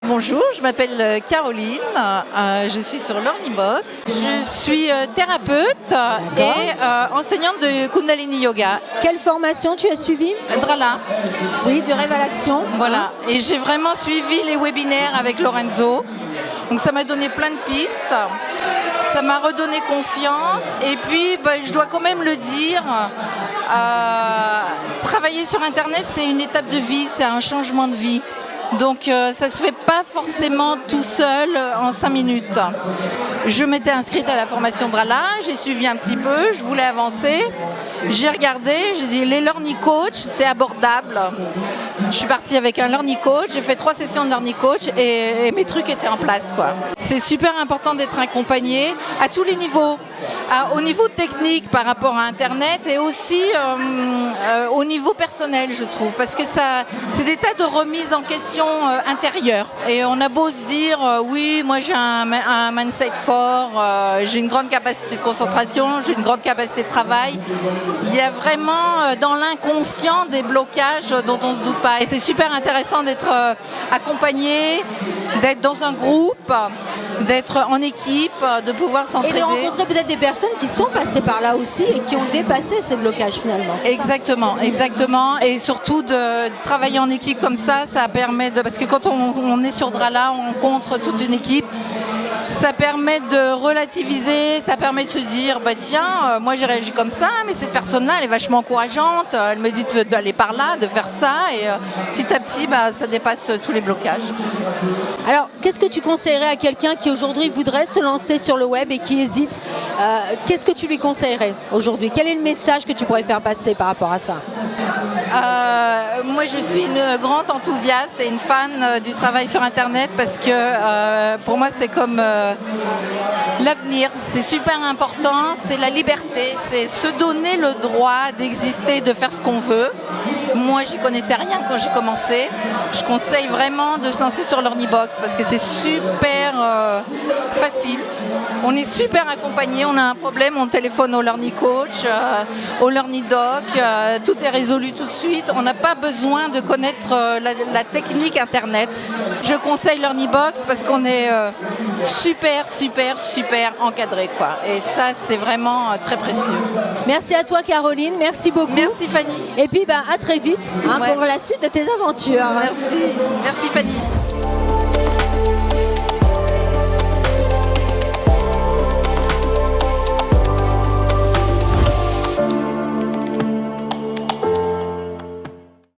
Bonjour, je m'appelle Caroline, je suis sur LearnyBox. Je suis thérapeute et enseignante de Kundalini Yoga. Quelle formation tu as suivie? Drala. Oui, de rêve à l'action. Voilà, et j'ai vraiment suivi les webinaires avec Lorenzo. Donc ça m'a donné plein de pistes, ça m'a redonné confiance. Et puis je dois quand même le dire, travailler sur Internet c'est une étape de vie, c'est un changement de vie. Donc ça ne se fait pas forcément tout seul en 5 minutes. Je m'étais inscrite à la formation Drala, j'ai suivi un petit peu, je voulais avancer. J'ai regardé, j'ai dit les Learning Coach, c'est abordable. Je suis partie avec un Learning Coach, j'ai fait 3 sessions de Learning Coach et mes trucs étaient en place, quoi. C'est super important d'être accompagné à tous les niveaux. Au niveau technique par rapport à Internet et aussi au niveau personnel, je trouve. Parce que c'est des tas de remises en question intérieures. Et on a beau se dire, oui, moi j'ai un mindset fort, j'ai une grande capacité de concentration, j'ai une grande capacité de travail. Il y a vraiment dans l'inconscient des blocages dont on ne se doute pas. Et c'est super intéressant d'être accompagné, d'être dans un groupe, d'être en équipe, de pouvoir s'entraider. Et de rencontrer peut-être des personnes qui sont passées par là aussi et qui ont dépassé ces blocages finalement. Exactement, exactement. Et surtout de travailler en équipe comme ça permet de... Parce que quand on est sur Drala, on rencontre toute une équipe. Ça permet de relativiser, ça permet de se dire, tiens, moi j'ai réagi comme ça, mais cette personne-là, elle est vachement encourageante, elle me dit d'aller par là, de faire ça, et petit à petit, ça dépasse tous les blocages. Alors, qu'est-ce que tu conseillerais à quelqu'un qui aujourd'hui voudrait se lancer sur le web et qui hésite? Qu'est-ce que tu lui conseillerais aujourd'hui? Quel est le message que tu pourrais faire passer par rapport à ça? Moi je suis une grande enthousiaste et une fan du travail sur Internet parce que pour moi c'est comme l'avenir, c'est super important, c'est la liberté, c'est se donner le droit d'exister, de faire ce qu'on veut. Moi j'y connaissais rien quand j'ai commencé, je conseille vraiment de se lancer sur LearnyBox parce que c'est super facile, on est super accompagné, on a un problème, on téléphone au Learning Coach, au LearnyDoc, tout est résolu tout de suite, on n'a pas besoin de connaître la technique Internet. Je conseille LearnyBox parce qu'on est super encadré, quoi. Et ça, c'est vraiment très précieux. Merci à toi, Caroline. Merci beaucoup. Merci, Fanny. Et puis, à très vite pour la suite de tes aventures. Merci. Merci, Fanny.